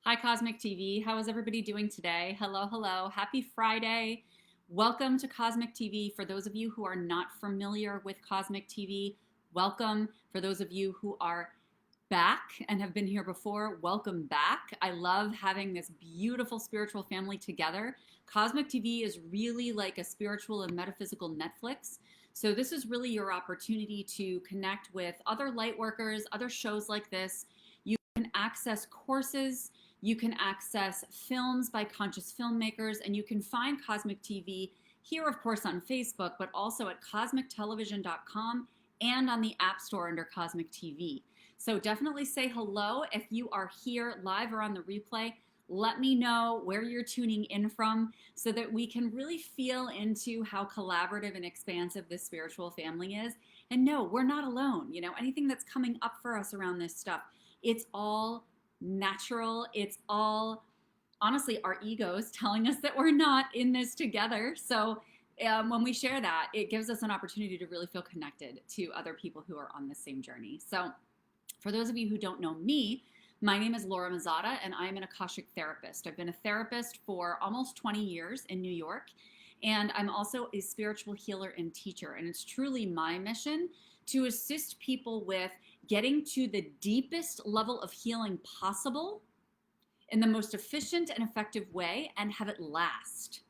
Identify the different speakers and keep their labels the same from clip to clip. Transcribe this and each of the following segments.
Speaker 1: Hi, Cosmic TV. How is everybody doing today? Hello, hello. Happy Friday. Welcome to Cosmic TV. For those of you who are not familiar with Cosmic TV, welcome. For those of you who are back and have been here before, welcome back. I love having this beautiful spiritual family together. Cosmic TV is really like a spiritual and metaphysical Netflix. So this is really your opportunity to connect with other light workers, other shows like this. You can access courses. You can access films by conscious filmmakers, and you can find Cosmic TV here, of course, on Facebook, but also at cosmictelevision.com and on the App Store under Cosmic TV. So definitely say hello if you are here live or on the replay. Let me know where you're tuning in from so that we can really feel into how collaborative and expansive this spiritual family is. And no, we're not alone. You know, anything that's coming up for us around this stuff, it's all natural. It's all, honestly, our egos telling us that we're not in this together. So when we share that, it gives us an opportunity to really feel connected to other people who are on the same journey. So for those of you who don't know me, my name is Laura Mazzotta, and I'm an Akashic therapist. I've been a therapist for almost 20 years in New York, and I'm also a spiritual healer and teacher. And it's truly my mission to assist people with getting to the deepest level of healing possible in the most efficient and effective way and have it last.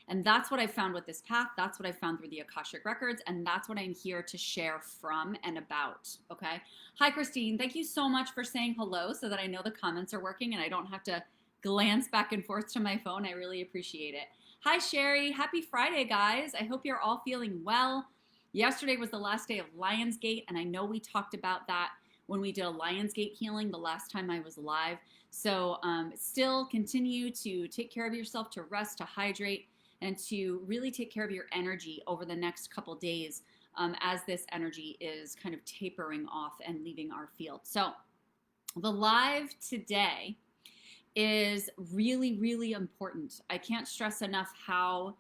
Speaker 1: And that's what I found with this path. That's what I found through the Akashic Records. And that's what I'm here to share from and about. Okay. Hi, Christine. Thank you so much for saying hello so that I know the comments are working and I don't have to glance back and forth to my phone. I really appreciate it. Hi, Sherry. Happy Friday, guys. I hope you're all feeling well. Yesterday was the last day of Lionsgate, and I know we talked about that when we did a Lionsgate healing the last time I was live. So still continue to take care of yourself, to rest, to hydrate, and to really take care of your energy over the next couple days as this energy is kind of tapering off and leaving our field. So the live today is really, really important. I can't stress enough how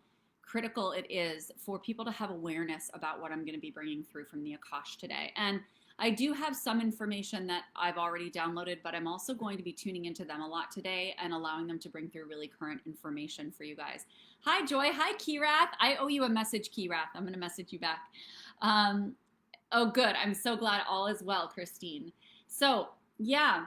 Speaker 1: critical it is for people to have awareness about what I'm going to be bringing through from the AKASH today. And I do have some information that I've already downloaded, but I'm also going to be tuning into them a lot today and allowing them to bring through really current information for you guys. Hi, Joy. Hi, Kirath. I owe you a message, Kirath. I'm going to message you back. Oh, good. I'm so glad all is well, Christine. So, yeah,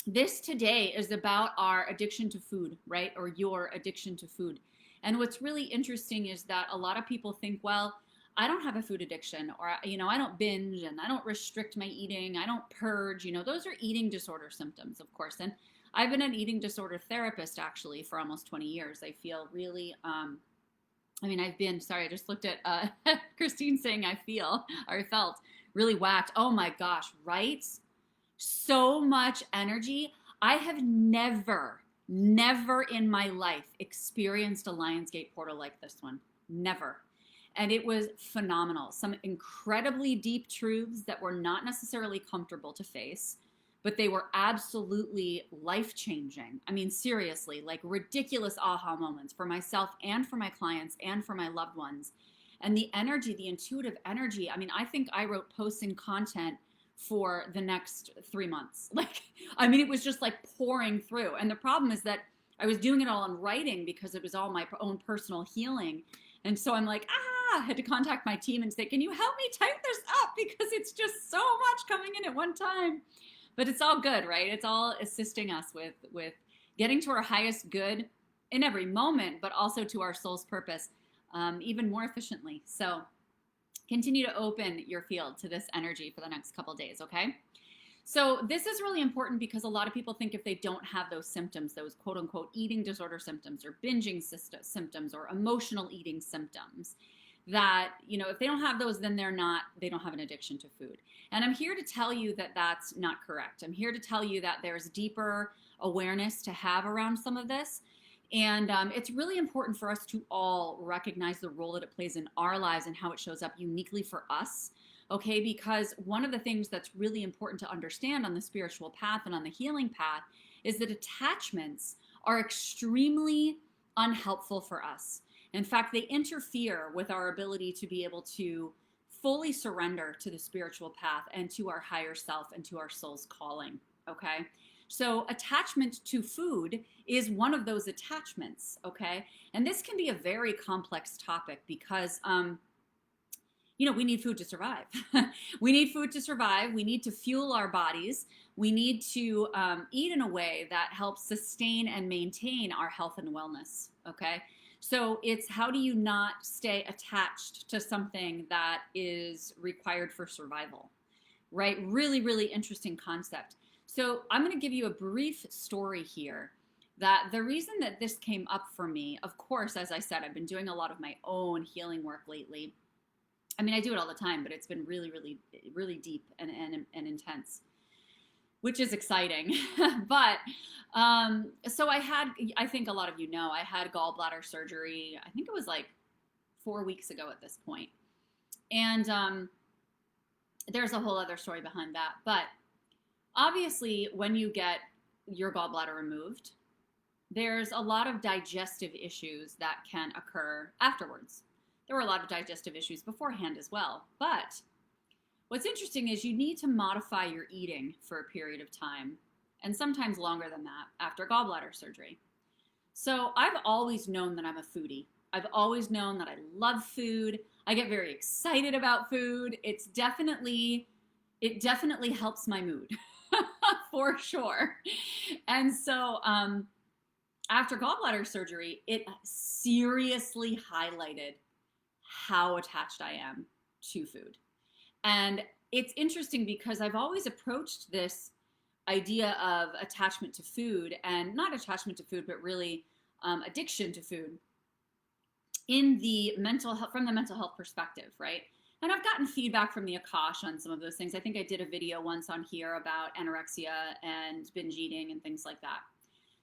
Speaker 1: this today is about our addiction to food, right? Or your addiction to food. And what's really interesting is that a lot of people think, well, I don't have a food addiction, or, you know, I don't binge and I don't restrict my eating. I don't purge, you know, those are eating disorder symptoms, of course. And I've been an eating disorder therapist actually for almost 20 years. I feel really, I've been, sorry, I just looked at Christine saying I feel, or I felt really whacked. Oh my gosh, right? So much energy. I have never in my life experienced a Lionsgate portal like this one. Never. And it was phenomenal. Some incredibly deep truths that were not necessarily comfortable to face, but they were absolutely life-changing. I mean, seriously, like ridiculous aha moments for myself and for my clients and for my loved ones. And the energy, the intuitive energy, I mean, I think I wrote posts and content for the next 3 months. It was just like pouring through. And the problem is that I was doing it all in writing because it was all my own personal healing. And so I'm like, I had to contact my team and say, can you help me type this up? Because it's just so much coming in at one time. But it's all good, right? It's all assisting us with getting to our highest good in every moment, but also to our soul's purpose even more efficiently. So continue to open your field to this energy for the next couple days, okay? So this is really important because a lot of people think if they don't have those symptoms, those quote unquote eating disorder symptoms or binging symptoms or emotional eating symptoms, that, you know, if they don't have those, then they don't have an addiction to food. And I'm here to tell you that that's not correct. I'm here to tell you that there's deeper awareness to have around some of this. And it's really important for us to all recognize the role that it plays in our lives and how it shows up uniquely for us. Okay, because one of the things that's really important to understand on the spiritual path and on the healing path is that attachments are extremely unhelpful for us. In fact, they interfere with our ability to be able to fully surrender to the spiritual path and to our higher self and to our soul's calling. Okay, So attachment to food is one of those attachments, okay? And this can be a very complex topic because, we need food to survive. We need food to survive. We need to fuel our bodies. We need to eat in a way that helps sustain and maintain our health and wellness, okay? So it's how do you not stay attached to something that is required for survival, right? Really, really interesting concept. So I'm going to give you a brief story here that the reason that this came up for me, of course, as I said, I've been doing a lot of my own healing work lately. I mean, I do it all the time, but it's been really, really, really deep and intense, which is exciting. But so I think a lot of you know, I had gallbladder surgery. I think it was like 4 weeks ago at this point. And there's a whole other story behind that. But obviously, when you get your gallbladder removed, there's a lot of digestive issues that can occur afterwards. There were a lot of digestive issues beforehand as well. But what's interesting is you need to modify your eating for a period of time, and sometimes longer than that, after gallbladder surgery. So I've always known that I'm a foodie. I've always known that I love food. I get very excited about food. It definitely helps my mood, for sure. And so after gallbladder surgery, it seriously highlighted how attached I am to food. And it's interesting because I've always approached this idea of attachment to food, and not attachment to food, but really addiction to food in the from the mental health perspective, right? And I've gotten feedback from the AKASH on some of those things. I think I did a video once on here about anorexia and binge eating and things like that.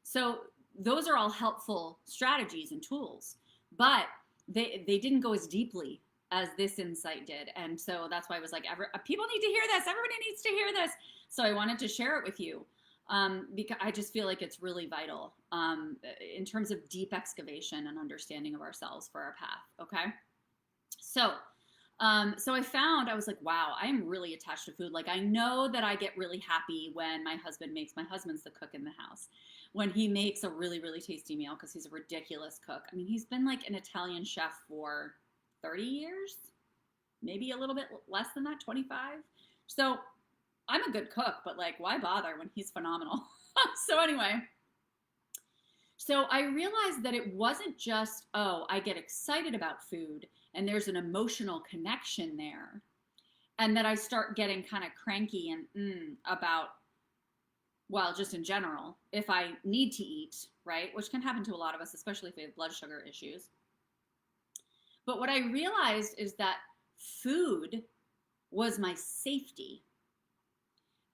Speaker 1: So those are all helpful strategies and tools, but they didn't go as deeply as this insight did. And so that's why I was like, people need to hear this. Everybody needs to hear this. So I wanted to share it with you because I just feel like it's really vital in terms of deep excavation and understanding of ourselves for our path. Okay. So I was like, wow, I am really attached to food. Like, I know that I get really happy when my husband's the cook in the house, when he makes a really, really tasty meal, because he's a ridiculous cook. I mean, he's been like an Italian chef for 30 years, maybe a little bit less than that, 25. So I'm a good cook, but like, why bother when he's phenomenal? So anyway, so I realized that it wasn't just, oh, I get excited about food and there's an emotional connection there, and that I start getting kind of cranky and about, well, just in general, if I need to eat, right? Which can happen to a lot of us, especially if we have blood sugar issues. But what I realized is that food was my safety.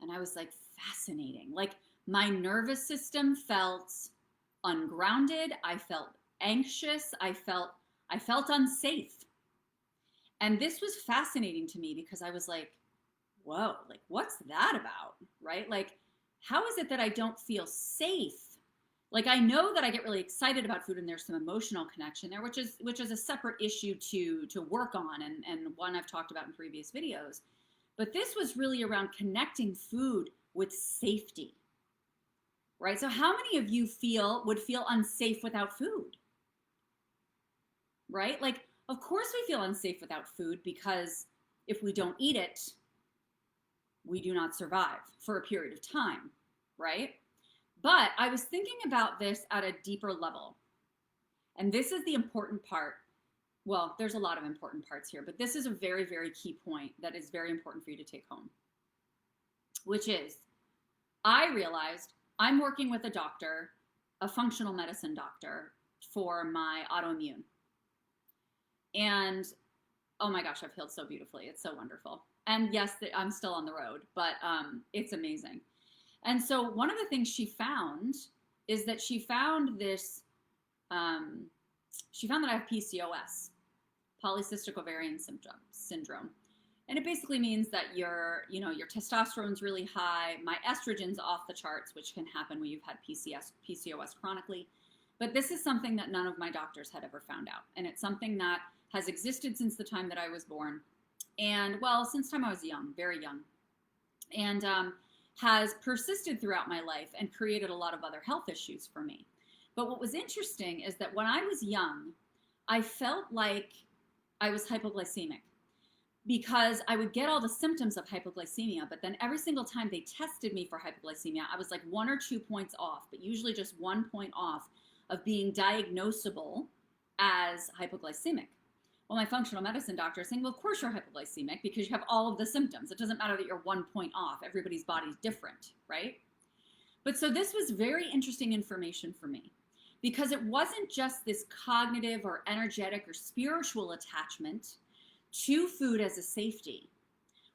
Speaker 1: And I was like, fascinating. Like, my nervous system felt ungrounded. I felt anxious. I felt unsafe. And this was fascinating to me because I was like, whoa, like, what's that about, right? Like, how is it that I don't feel safe? Like, I know that I get really excited about food and there's some emotional connection there, which is a separate issue to work on and one I've talked about in previous videos. But this was really around connecting food with safety, right? So how many of you would feel unsafe without food, right? Like, of course we feel unsafe without food because if we don't eat it, we do not survive for a period of time, right? But I was thinking about this at a deeper level. And this is the important part. Well, there's a lot of important parts here, but this is a very, very key point that is very important for you to take home, which is I realized I'm working with a doctor, a functional medicine doctor, for my autoimmune. And oh my gosh, I've healed so beautifully. It's so wonderful. And yes, I'm still on the road, but it's amazing. And so one of the things she found is that she found this, she found that I have PCOS, polycystic ovarian syndrome. And it basically means that your testosterone's really high, my estrogen's off the charts, which can happen when you've had PCOS chronically. But this is something that none of my doctors had ever found out. And it's something that has existed since the time that I was born. And well, since the time I was young, very young. And has persisted throughout my life and created a lot of other health issues for me. But what was interesting is that when I was young, I felt like I was hypoglycemic because I would get all the symptoms of hypoglycemia, but then every single time they tested me for hypoglycemia, I was like 1 or 2 points off, but usually just 1 point off of being diagnosable as hypoglycemic. Well, my functional medicine doctor is saying, well, of course you're hypoglycemic because you have all of the symptoms. It doesn't matter that you're 1 point off. Everybody's body's different, right? But so this was very interesting information for me because it wasn't just this cognitive or energetic or spiritual attachment to food as a safety.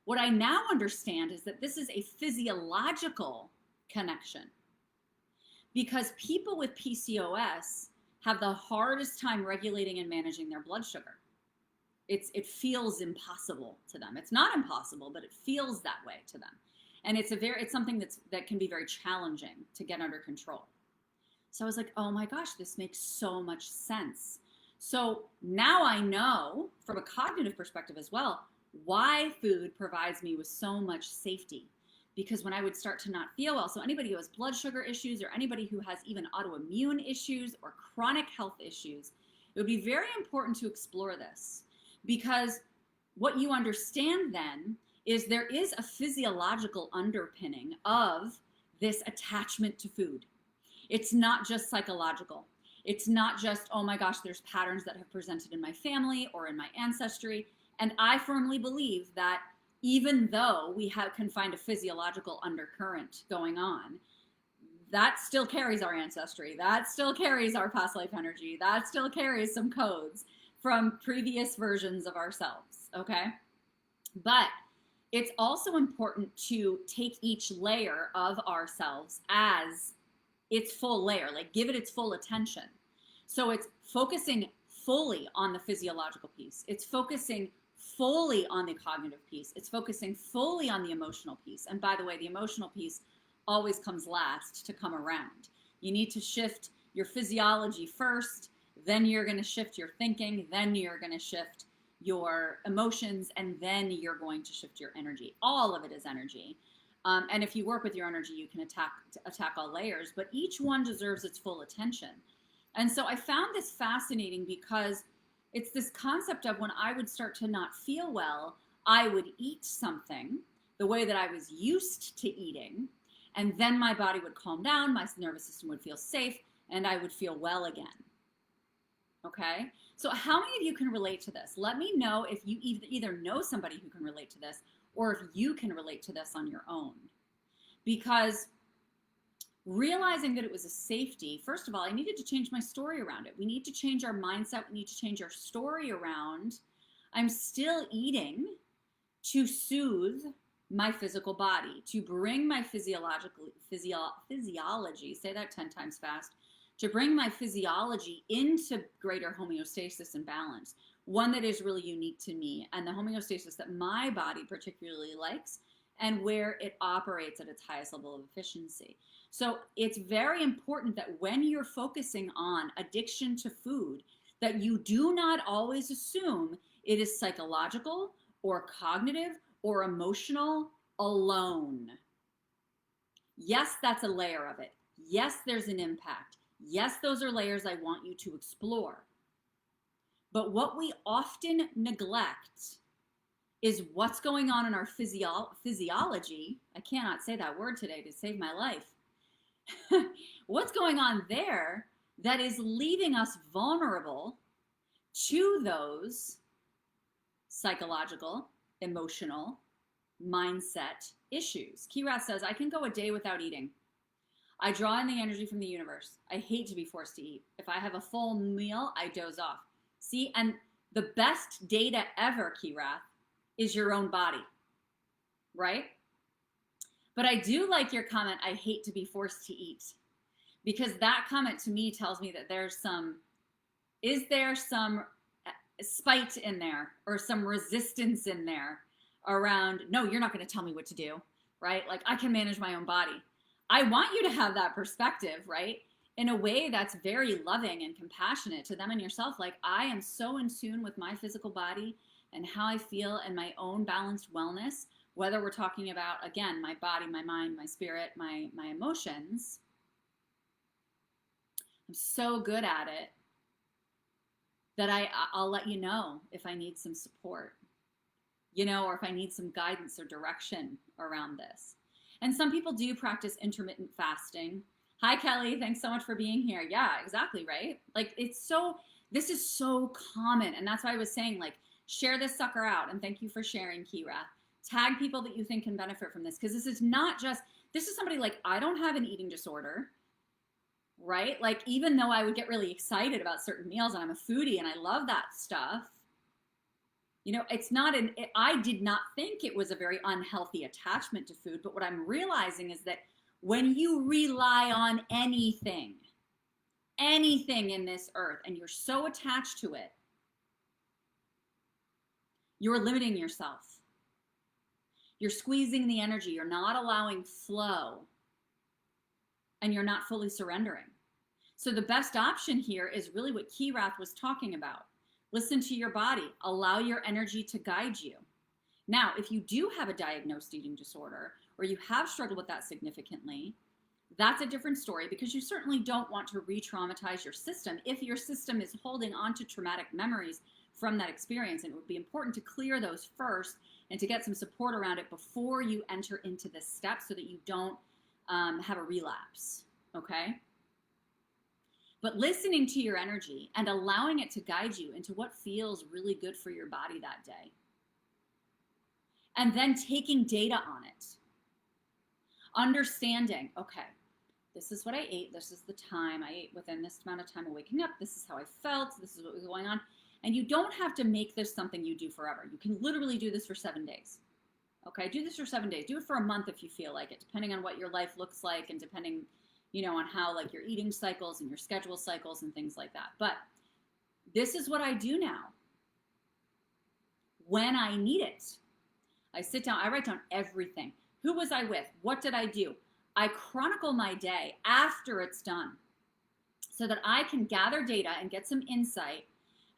Speaker 1: What I now understand is that this is a physiological connection because people with PCOS have the hardest time regulating and managing their blood sugar. It feels impossible to them. It's not impossible, but it feels that way to them. And it's something that can be very challenging to get under control. So I was like, oh my gosh, this makes so much sense. So now I know from a cognitive perspective as well, why food provides me with so much safety. Because when I would start to not feel well, so anybody who has blood sugar issues or anybody who has even autoimmune issues or chronic health issues, it would be very important to explore this. Because what you understand then is there is a physiological underpinning of this attachment to food. It's not just psychological. It's not just, oh my gosh, there's patterns that have presented in my family or in my ancestry. And I firmly believe that even though we can find a physiological undercurrent going on, that still carries our ancestry. That still carries our past life energy. That still carries some codes from previous versions of ourselves, okay? But it's also important to take each layer of ourselves as its full layer, like give it its full attention. So it's focusing fully on the physiological piece. It's focusing fully on the cognitive piece. It's focusing fully on the emotional piece. And by the way, the emotional piece always comes last to come around. You need to shift your physiology first, then you're going to shift your thinking, then you're going to shift your emotions, and then you're going to shift your energy. All of it is energy. And if you work with your energy, you can attack all layers, but each one deserves its full attention. And so I found this fascinating because it's this concept of when I would start to not feel well, I would eat something the way that I was used to eating, and then my body would calm down, my nervous system would feel safe, and I would feel well again. Okay? So how many of you can relate to this? Let me know if you either know somebody who can relate to this or if you can relate to this on your own. Because realizing that it was a safety, first of all, I needed to change my story around it. We need to change our mindset. We need to change our story around, I'm still eating to soothe my physical body, to bring my physiology, say that 10 times fast, to bring my physiology into greater homeostasis and balance, one that is really unique to me and the homeostasis that my body particularly likes and where it operates at its highest level of efficiency. So it's very important that when you're focusing on addiction to food, that you do not always assume it is psychological or cognitive or emotional alone. Yes, that's a layer of it. Yes, there's an impact. Yes, those are layers I want you to explore. But what we often neglect is what's going on in our physiology. I cannot say that word today to save my life. What's going on there that is leaving us vulnerable to those psychological, emotional, mindset issues. Kirath says, I can go a day without eating. I draw in the energy from the universe. I hate to be forced to eat. If I have a full meal, I doze off. See, and the best data ever, Kirath, is your own body, right? But I do like your comment, I hate to be forced to eat, because that comment to me tells me that is there some spite in there or some resistance in there around, no, you're not going to tell me what to do, right? Like, I can manage my own body. I want you to have that perspective, right? In a way that's very loving and compassionate to them and yourself. Like, I am so in tune with my physical body and how I feel and my own balanced wellness whether we're talking about, again, my body, my mind, my spirit, my emotions, I'm so good at it that I'll let you know if I need some support, you know, or if I need some guidance or direction around this. And some people do practice intermittent fasting. Hi, Kelly. Thanks so much for being here. Yeah, exactly, right? Like, this is so common. And that's why I was saying, like, share this sucker out. And thank you for sharing, Kira. Tag people that you think can benefit from this. Because this is somebody like, I don't have an eating disorder, right? Like, even though I would get really excited about certain meals and I'm a foodie and I love that stuff, you know, I did not think it was a very unhealthy attachment to food. But what I'm realizing is that when you rely on anything in this earth, and you're so attached to it, you're limiting yourself. You're squeezing the energy. You're not allowing flow. And you're not fully surrendering. So the best option here is really what Kirath was talking about. Listen to your body. Allow your energy to guide you. Now, if you do have a diagnosed eating disorder, or you have struggled with that significantly, that's a different story, because you certainly don't want to re-traumatize your system if your system is holding on to traumatic memories from that experience. And it would be important to clear those first and to get some support around it before you enter into this step, so that you don't have a relapse, okay? But listening to your energy and allowing it to guide you into what feels really good for your body that day. And then taking data on it. Understanding, okay, this is what I ate. This is the time I ate within this amount of time of waking up. This is how I felt. This is what was going on. And you don't have to make this something you do forever. You can literally do this for 7 days. Okay, do this for 7 days. Do it for a month if you feel like it, depending on what your life looks like and depending, you know, on how like your eating cycles and your schedule cycles and things like that. But this is what I do now. When I need it, I sit down, I write down everything. Who was I with? What did I do? I chronicle my day after it's done so that I can gather data and get some insight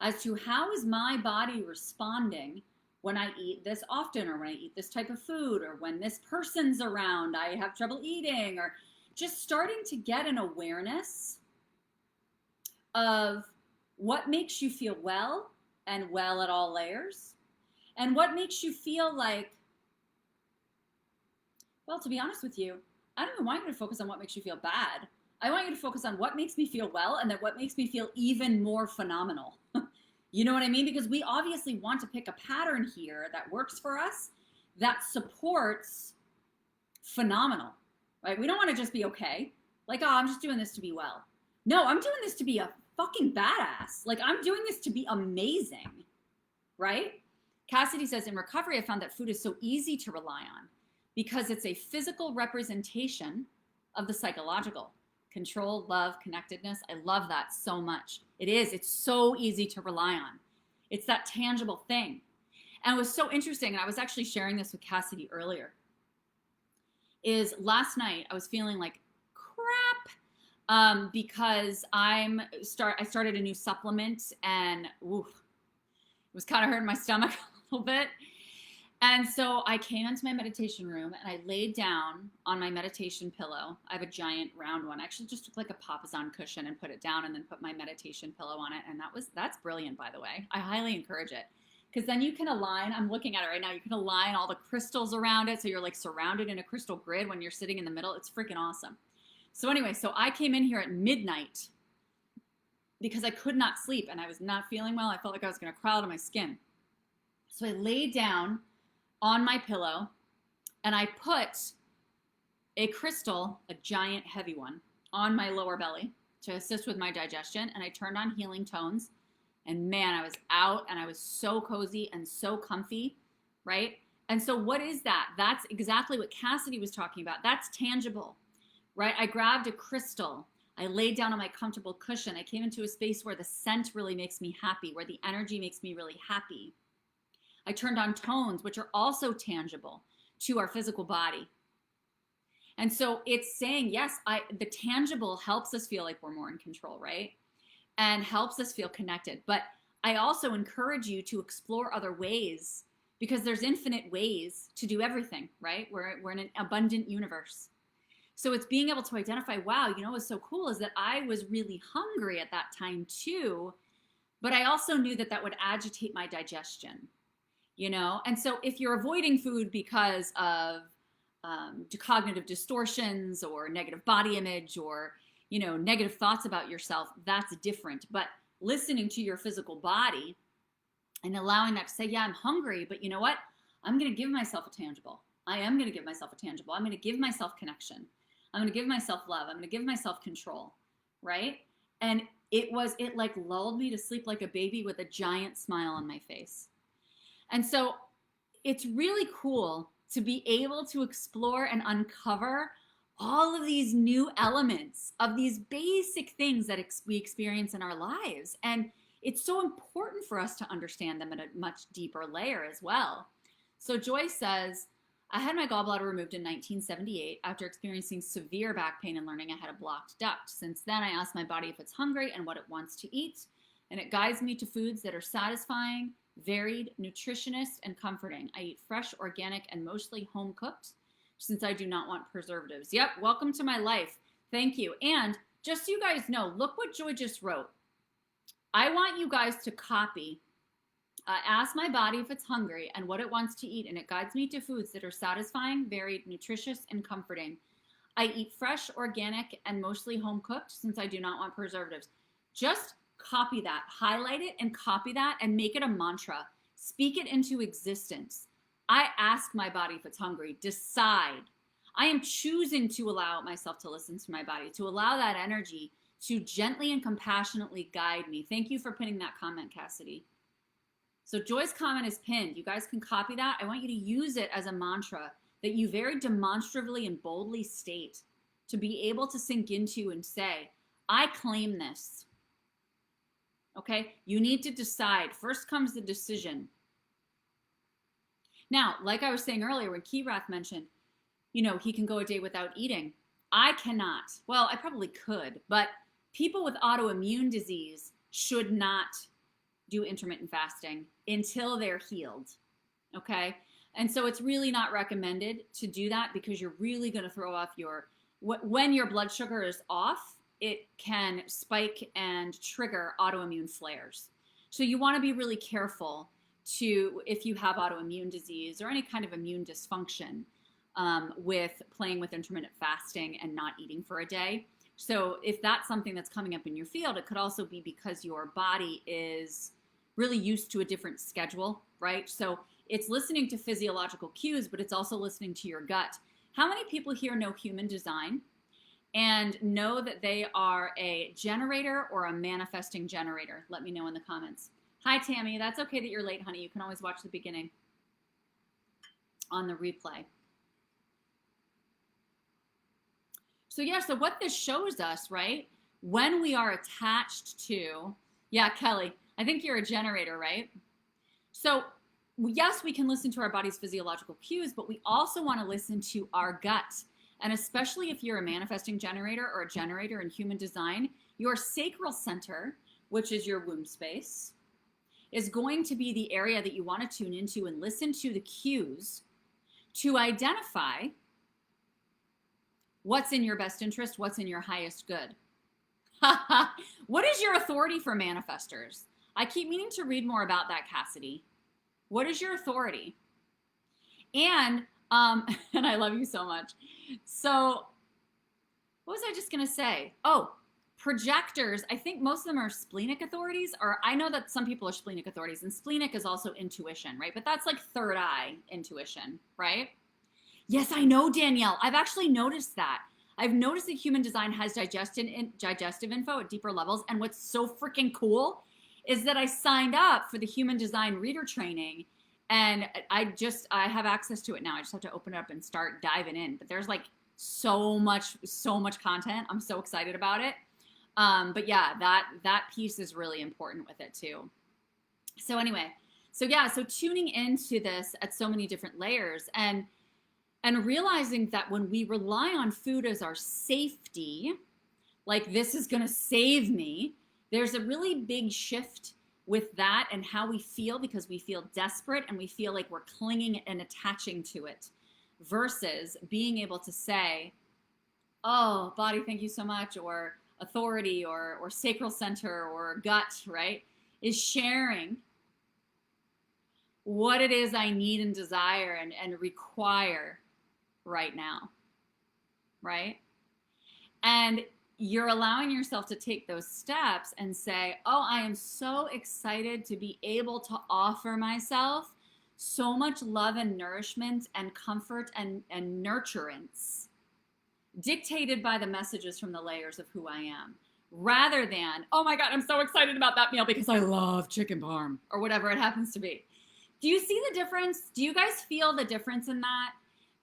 Speaker 1: as to how is my body responding when I eat this often, or when I eat this type of food, or when this person's around, I have trouble eating, or just starting to get an awareness of what makes you feel well and well at all layers, and what makes you feel like, well, to be honest with you, I don't even want you to focus on what makes you feel bad. I want you to focus on what makes me feel well, and then what makes me feel even more phenomenal. You know what I mean? Because we obviously want to pick a pattern here that works for us, that supports phenomenal, right? We don't want to just be okay. Like, oh, I'm just doing this to be well. No, I'm doing this to be a fucking badass. Like, I'm doing this to be amazing, right? Cassidy says, in recovery, I found that food is so easy to rely on because it's a physical representation of the psychological. Control, love, connectedness. I love that so much. It is. It's so easy to rely on. It's that tangible thing. And it was so interesting, and I was actually sharing this with Cassidy earlier, is last night I was feeling like crap because I started a new supplement, and it was kind of hurting my stomach a little bit. And so I came into my meditation room and I laid down on my meditation pillow. I have a giant round one. I actually just took like a Papasan cushion and put it down and then put my meditation pillow on it. And that's brilliant, by the way. I highly encourage it. Because then you can align, I'm looking at it right now, you can align all the crystals around it. So you're like surrounded in a crystal grid when you're sitting in the middle. It's freaking awesome. So anyway, so I came in here at midnight because I could not sleep and I was not feeling well. I felt like I was going to crawl out of my skin. So I laid down on my pillow, and I put a crystal, a giant heavy one, on my lower belly to assist with my digestion, and I turned on healing tones, and man, I was out, and I was so cozy and so comfy, right? And so what is that? That's exactly what Cassidy was talking about. That's tangible, right? I grabbed a crystal. I laid down on my comfortable cushion. I came into a space where the scent really makes me happy, where the energy makes me really happy. I turned on tones, which are also tangible to our physical body. And so it's saying, yes, the tangible helps us feel like we're more in control, right? And helps us feel connected. But I also encourage you to explore other ways because there's infinite ways to do everything, right? We're in an abundant universe. So it's being able to identify, wow, you know what's so cool is that I was really hungry at that time too, but I also knew that that would agitate my digestion, you know? And so if you're avoiding food because of cognitive distortions or negative body image or, you know, negative thoughts about yourself, that's different. But listening to your physical body and allowing that to say, yeah, I'm hungry, but you know what? I'm going to give myself a tangible. I am going to give myself a tangible. I'm going to give myself connection. I'm going to give myself love. I'm going to give myself control, right? And it like lulled me to sleep like a baby with a giant smile on my face. And so it's really cool to be able to explore and uncover all of these new elements of these basic things that we experience in our lives. And it's so important for us to understand them at a much deeper layer as well. So Joy says, I had my gallbladder removed in 1978 after experiencing severe back pain and learning I had a blocked duct. Since then, I ask my body if it's hungry and what it wants to eat, and it guides me to foods that are satisfying, varied, nutritious, and comforting. I eat fresh, organic, and mostly home cooked since I do not want preservatives. Yep, welcome to my life. Thank you. And just so you guys know, look what Joy just wrote. I want you guys to copy ask my body if it's hungry and what it wants to eat, and it guides me to foods that are satisfying, varied, nutritious, and comforting. I eat fresh, organic, and mostly home cooked since I do not want preservatives. Just copy that, highlight it and copy that and make it a mantra. Speak it into existence. I ask my body if it's hungry. Decide. I am choosing to allow myself to listen to my body, to allow that energy to gently and compassionately guide me. Thank you for pinning that comment, Cassidy. So Joy's comment is pinned. You guys can copy that. I want you to use it as a mantra that you very demonstratively and boldly state to be able to sink into and say, I claim this. Okay? You need to decide. First comes the decision. Now, like I was saying earlier, when Keyrath mentioned, you know, he can go a day without eating. I cannot. Well, I probably could, but people with autoimmune disease should not do intermittent fasting until they're healed, okay? And so it's really not recommended to do that because you're really going to throw off when your blood sugar is off, it can spike and trigger autoimmune flares. So you want to be really careful if you have autoimmune disease or any kind of immune dysfunction with playing with intermittent fasting and not eating for a day. So if that's something that's coming up in your field, it could also be because your body is really used to a different schedule, right? So it's listening to physiological cues, but it's also listening to your gut. How many people here know human design and know that they are a generator or a manifesting generator? Let me know in the comments. Hi, Tammy. That's okay that you're late, honey. You can always watch the beginning on the replay. So yeah, so what this shows us, right? When we are attached to, yeah, Kelly, I think you're a generator, right? So yes, we can listen to our body's physiological cues, but we also want to listen to our gut. And especially if you're a manifesting generator or a generator in human design, your sacral center, which is your womb space, is going to be the area that you want to tune into and listen to the cues to identify what's in your best interest, what's in your highest good. What is your authority for manifestors? I keep meaning to read more about that, Cassidy. What is your authority? And I love you so much. So what was I just going to say? Oh, projectors. I think most of them are splenic authorities, or I know that some people are splenic authorities, and splenic is also intuition, right? But that's like third eye intuition, right? Yes, I know, Danielle. I've actually noticed that. I've noticed that human design has digestive info at deeper levels. And what's so freaking cool is that I signed up for the human design reader training, and I have access to it now. I just have to open it up and start diving in. But there's like so much content. I'm so excited about it. But yeah, that piece is really important with it too. So anyway, so tuning into this at so many different layers and realizing that when we rely on food as our safety, like this is going to save me, there's a really big shift with that and how we feel because we feel desperate and we feel like we're clinging and attaching to it, versus being able to say, oh, body, thank you so much, or authority, or sacral center, or gut, right? Is sharing what it is I need and desire and require right now, right? And you're allowing yourself to take those steps and say, oh, I am so excited to be able to offer myself so much love and nourishment and comfort and nurturance, dictated by the messages from the layers of who I am, rather than, oh my God, I'm so excited about that meal because I love chicken parm, or whatever it happens to be. Do you see the difference? Do you guys feel the difference in that?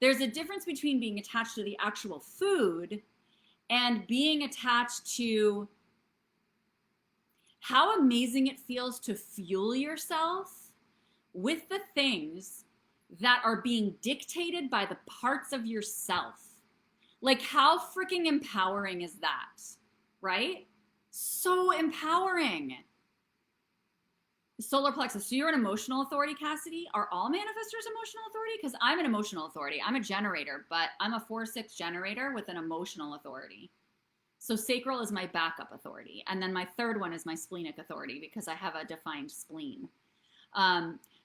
Speaker 1: There's a difference between being attached to the actual food and being attached to how amazing it feels to fuel yourself with the things that are being dictated by the parts of yourself. Like, how freaking empowering is that, right? So empowering. Solar plexus. So you're an emotional authority, Cassidy? Are all manifestors emotional authority? Because I'm an emotional authority. I'm a generator, but I'm a 4/6 generator with an emotional authority. So sacral is my backup authority. And then my third one is my splenic authority because I have a defined spleen.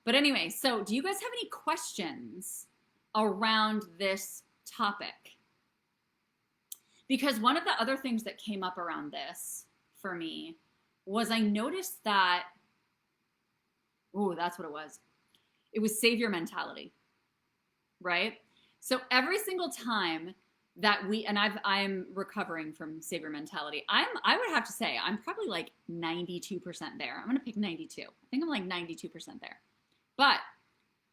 Speaker 1: But anyway, so do you guys have any questions around this topic? Because one of the other things that came up around this for me was I noticed that, oh, that's what it was. It was savior mentality, right? So every single time that I'm recovering from savior mentality. I would have to say I'm probably like 92% there. I'm going to pick 92. I think I'm like 92% there. But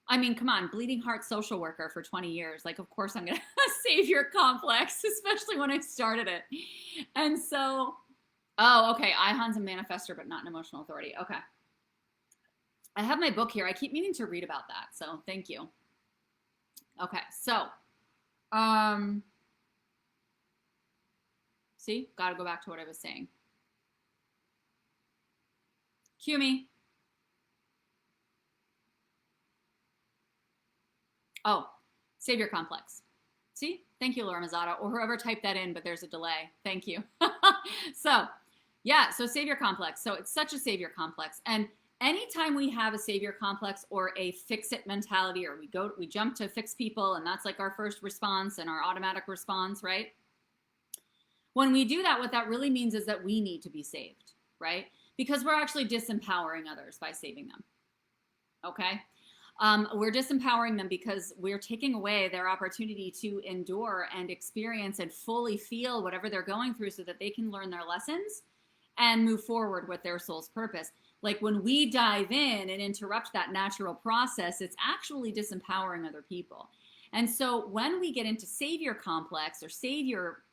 Speaker 1: I mean, come on, bleeding heart social worker for 20 years. Like, of course I'm going to have a savior complex, especially when I started it. And so, oh, okay. Ihon's a manifestor, but not an emotional authority. Okay. I have my book here. I keep meaning to read about that. So thank you. Okay. So, see, got to go back to what I was saying. Cue me. Oh, savior complex. See, thank you, Laura Mazzotta, or whoever typed that in, but there's a delay. Thank you. So, yeah, so savior complex. So it's such a savior complex. And anytime we have a savior complex or a fix-it mentality, or we jump to fix people, and that's like our first response and our automatic response, right? When we do that, what that really means is that we need to be saved, right? Because we're actually disempowering others by saving them, okay? We're disempowering them because we're taking away their opportunity to endure and experience and fully feel whatever they're going through so that they can learn their lessons and move forward with their soul's purpose. Like, when we dive in and interrupt that natural process, it's actually disempowering other people. And so when we get into savior complex or savior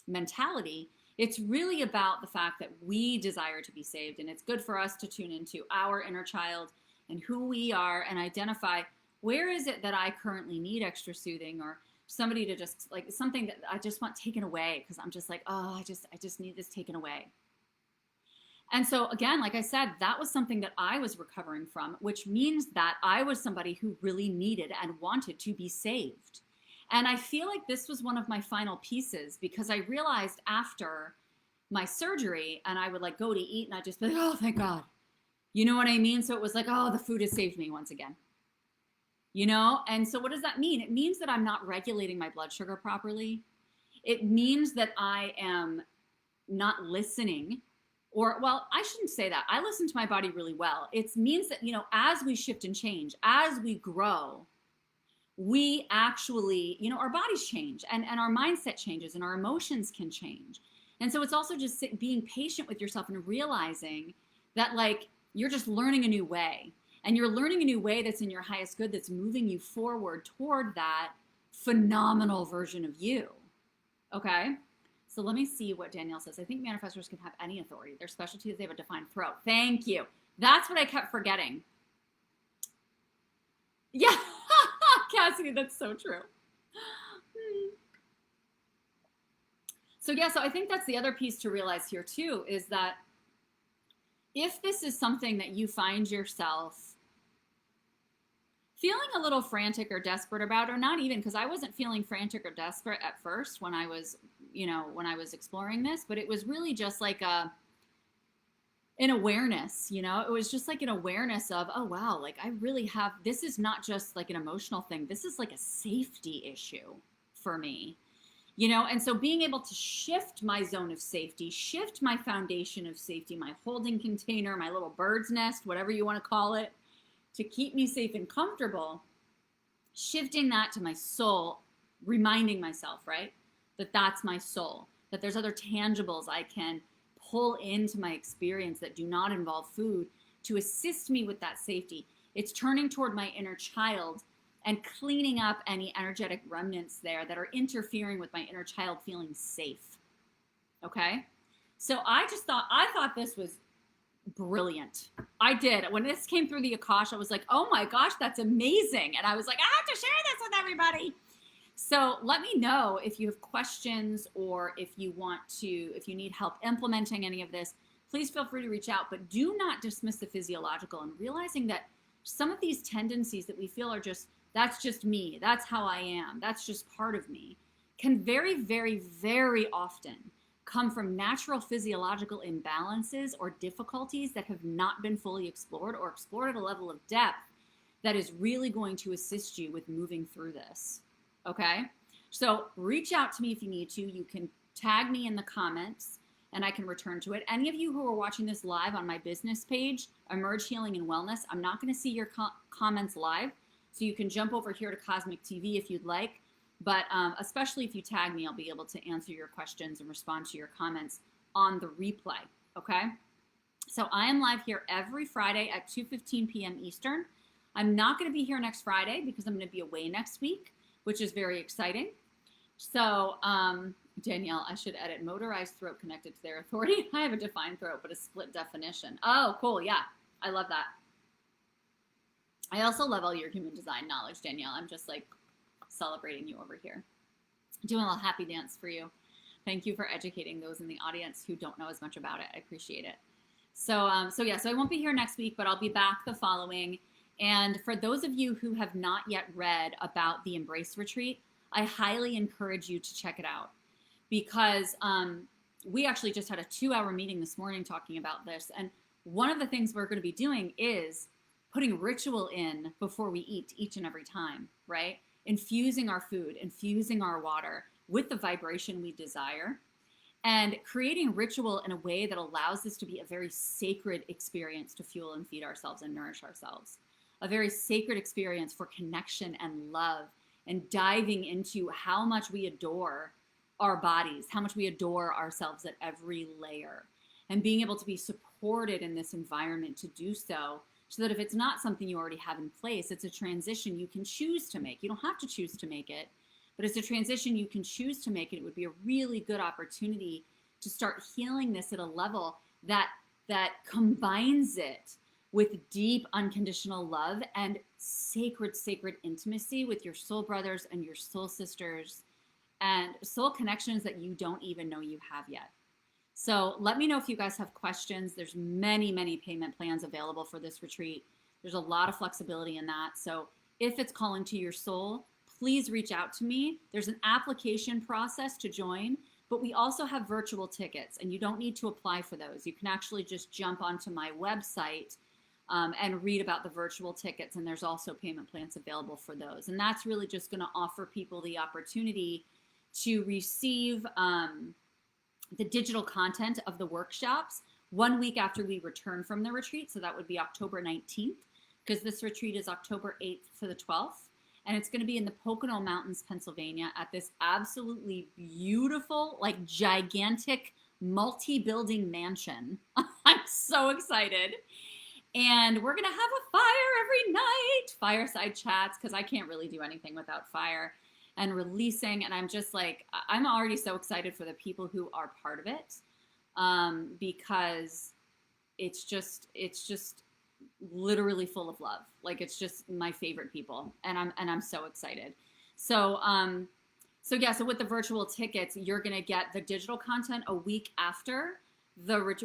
Speaker 1: mentality, it's really about the fact that we desire to be saved, and it's good for us to tune into our inner child and who we are and identify, where is it that I currently need extra soothing, or somebody to just, like, something that I just want taken away because I'm just like, oh, I just need this taken away. And so again, like I said, that was something that I was recovering from, which means that I was somebody who really needed and wanted to be saved. And I feel like this was one of my final pieces, because I realized after my surgery, and I would like go to eat and I'd just be like, oh, thank God. You know what I mean? So it was like, oh, the food has saved me once again. You know? And so what does that mean? It means that I'm not regulating my blood sugar properly. It means that I am not listening. Or, well, I shouldn't say that. I listen to my body really well. It means that, you know, as we shift and change, as we grow, we actually, you know, our bodies change and our mindset changes and our emotions can change. And so it's also just being patient with yourself and realizing that, like, you're just learning a new way. And you're learning a new way that's in your highest good, that's moving you forward toward that phenomenal version of you. Okay? So let me see what Danielle says. I think manifestors can have any authority. Their specialty is they have a defined throat. Thank you. That's what I kept forgetting. Yeah. Cassidy, that's so true. So yeah, so I think that's the other piece to realize here too, is that if this is something that you find yourself feeling a little frantic or desperate about, or not even, because I wasn't feeling frantic or desperate at first when I was, when I was exploring this, but it was really just like an awareness, it was just like an awareness of, oh wow, like I really have, this is not just like an emotional thing, this is like a safety issue for me. And so being able to shift my zone of safety, shift my foundation of safety, my holding container, my little bird's nest, whatever you want to call it, to keep me safe and comfortable, shifting that to my soul, reminding myself, right, that that's my soul, that there's other tangibles I can pull into my experience that do not involve food to assist me with that safety. It's turning toward my inner child and cleaning up any energetic remnants there that are interfering with my inner child feeling safe. Okay? So I thought this was brilliant. I did. When this came through the AKASH, I was like, oh my gosh, that's amazing. And I was like, I have to share this with everybody. So let me know if you have questions, or if you need help implementing any of this, please feel free to reach out, but do not dismiss the physiological, and realizing that some of these tendencies that we feel are just, that's just me, that's how I am, that's just part of me, can very, very, very often come from natural physiological imbalances or difficulties that have not been fully explored, or explored at a level of depth that is really going to assist you with moving through this. Okay? So reach out to me if you need to. You can tag me in the comments and I can return to it. Any of you who are watching this live on my business page, Emerge Healing and Wellness, I'm not going to see your comments live. So you can jump over here to Cosmic TV if you'd like. But especially if you tag me, I'll be able to answer your questions and respond to your comments on the replay. Okay? So I am live here every Friday at 2:15 p.m. Eastern. I'm not going to be here next Friday because I'm going to be away next week, which is very exciting. So, Danielle, I should edit motorized throat connected to their authority. I have a defined throat, but a split definition. Oh, cool. Yeah, I love that. I also love all your human design knowledge, Danielle. I'm just like celebrating you over here. Doing a little happy dance for you. Thank you for educating those in the audience who don't know as much about it. I appreciate it. So I won't be here next week, but I'll be back the following. And for those of you who have not yet read about the Embrace Retreat, I highly encourage you to check it out, because we actually just had a 2-hour meeting this morning talking about this. And one of the things we're going to be doing is putting ritual in before we eat each and every time, right? Infusing our food, infusing our water with the vibration we desire, and creating ritual in a way that allows this to be a very sacred experience to fuel and feed ourselves and nourish ourselves. A very sacred experience for connection and love, and diving into how much we adore our bodies, how much we adore ourselves at every layer, and being able to be supported in this environment to do so that if it's not something you already have in place, it's a transition you can choose to make. You don't have to choose to make it, but it's a transition you can choose to make, and it would be a really good opportunity to start healing this at a level that combines it with deep unconditional love and sacred intimacy with your soul brothers and your soul sisters, and soul connections that you don't even know you have yet. So let me know if you guys have questions. There's many, many payment plans available for this retreat. There's a lot of flexibility in that. So if it's calling to your soul, please reach out to me. There's an application process to join, but we also have virtual tickets, and you don't need to apply for those. You can actually just jump onto my website and read about the virtual tickets, and there's also payment plans available for those. And that's really just going to offer people the opportunity to receive the digital content of the workshops 1 week after we return from the retreat. So that would be October 19th, because this retreat is October 8th to the 12th. And it's going to be in the Pocono Mountains, Pennsylvania, at this absolutely beautiful, like gigantic, multi-building mansion. I'm so excited. And we're going to have a fire every night, fireside chats, because I can't really do anything without fire, and releasing. And I'm just like, I'm already so excited for the people who are part of it, because it's just literally full of love. Like, it's just my favorite people, and I'm so excited. So with the virtual tickets, you're going to get the digital content a week after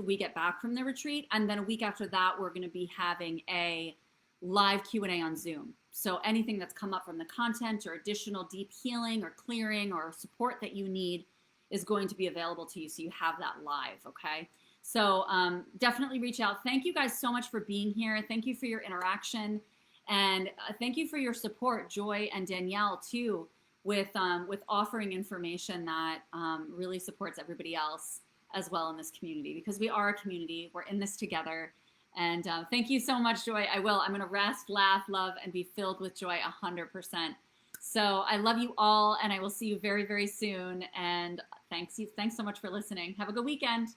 Speaker 1: we get back from the retreat. And then a week after that, we're going to be having a live Q&A on Zoom. So anything that's come up from the content or additional deep healing or clearing or support that you need is going to be available to you. So you have that live, okay? So definitely reach out. Thank you guys so much for being here. Thank you for your interaction. And thank you for your support, Joy and Danielle, too, with offering information that really supports everybody else as well in this community, because we are a community. We're in this together. And thank you so much, Joy. I'm going to rest, laugh, love, and be filled with joy 100%. So I love you all, and I will see you very, very soon. And thanks so much for listening. Have a good weekend.